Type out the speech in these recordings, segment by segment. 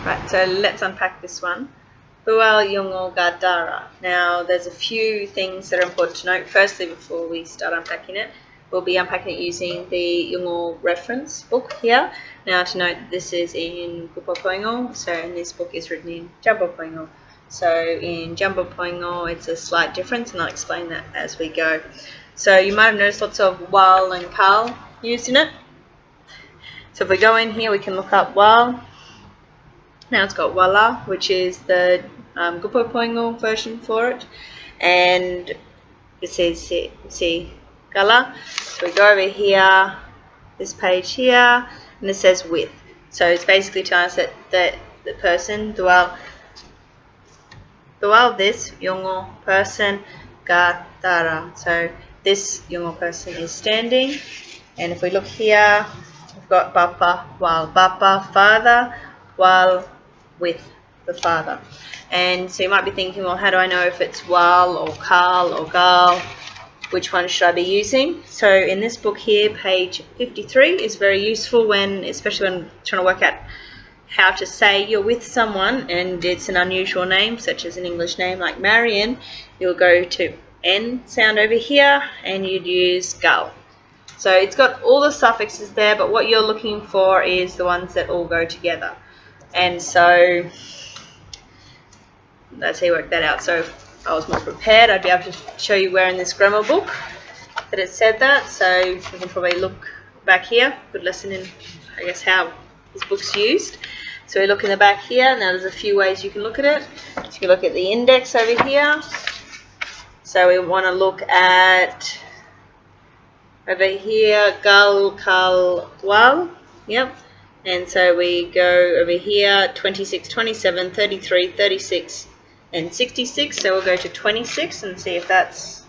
Right, so let's unpack this one. Dhuwal, Yolngu, dharra. Now, there's a few things that are important to note. Firstly, before we start unpacking it, we'll be unpacking it using the Yolngu reference book here. Now, to note, this is in Gupo Poingo, so in this book is written in Jumbo Poingo. So in Jumbo Poingo, it's a slight difference, and I'll explain that as we go. So you might have noticed lots of wal and kal used in it. So if we go in here, we can look up wal. Now it's got wala, which is the Gupo Poingo version for it, and it says see gala. So we go over here, this page here, and it says with. So it's basically telling us that the person dhuwal this Yolngu person ga dharra. So this Yolngu person is standing, and if we look here, we've got bapa wal bapa father wal with the father. And so you might be thinking, well, how do I know if it's wal or kal or gal? Which one should I be using? So in this book here, page 53 is very useful especially when trying to work out how to say you're with someone and it's an unusual name, such as an English name like Marion. You'll go to N sound over here and you'd use gal. So it's got all the suffixes there, but what you're looking for is the ones that all go together. And so that's how you work that out. So if I was more prepared, I'd be able to show you where in this grammar book that it said that. So we can probably look back here. Good lesson in, I guess, how this book's used. So we look in the back here. Now there's a few ways you can look at it. So you can look at the index over here. So we want to look at over here, gal, kal, wal. Yep. And so we go over here, 26, 27, 33, 36, and 66. So we'll go to 26 and see if that's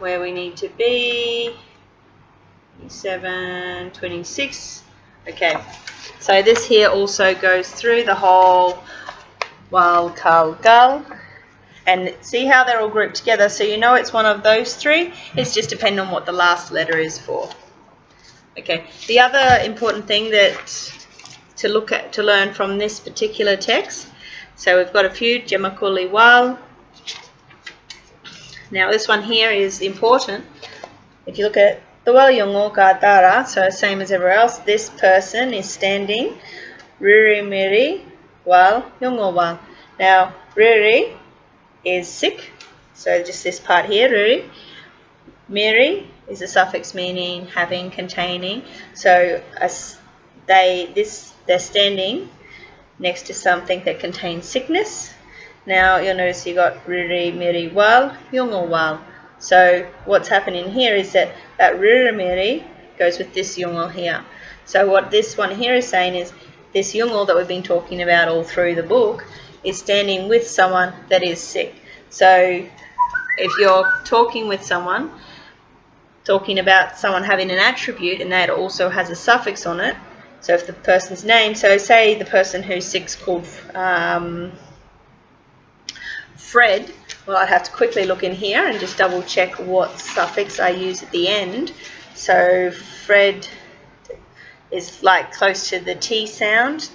where we need to be. 27, 26. Okay. So this here also goes through the whole wal, kal, gal. And see how they're all grouped together. So you know it's one of those three. It's just depending on what the last letter is for. Okay, the other important thing to learn from this particular text, so we've got a few, Jamakuli wal. Now this one here is important. If you look at dhuwal Yolngu dharra, so same as everywhere else, this person is standing, riri miri wal Yolngu wal. Now riri is sick, so just this part here, riri. Miri is a suffix meaning having, containing. So they're standing next to something that contains sickness. Now you'll notice you got riri, miri, wal, Yolngu wal. So what's happening here is that riri, miri goes with this Yolngu here. So what this one here is saying is this Yolngu that we've been talking about all through the book is standing with someone that is sick. So if you're talking with someone, talking about someone having an attribute and that also has a suffix on it, so if the person's name, so say the person who's sick's called Fred, well, I'd have to quickly look in here and just double check what suffix I use at the end. So Fred is like close to the T sound,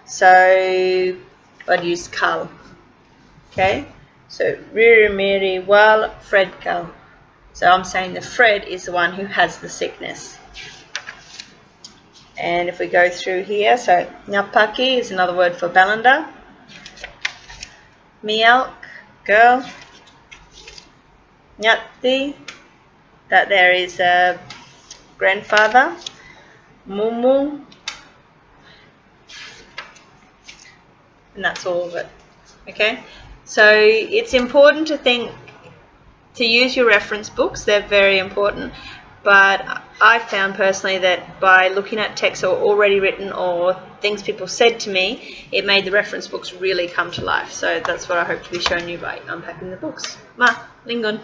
so I'd use kal. Okay, so riri miri wal Fred kal. So I'm saying the Fred is the one who has the sickness. And if we go through here, so nyapaki is another word for balanda. Mialk, girl. Nyati, that there is a grandfather. Mumu. And that's all of it. Okay? So it's important to use your reference books. They're very important, but I found personally that by looking at texts that were already written or things people said to me, it made the reference books really come to life. So that's what I hope to be showing you by unpacking the books. Ma, lingon.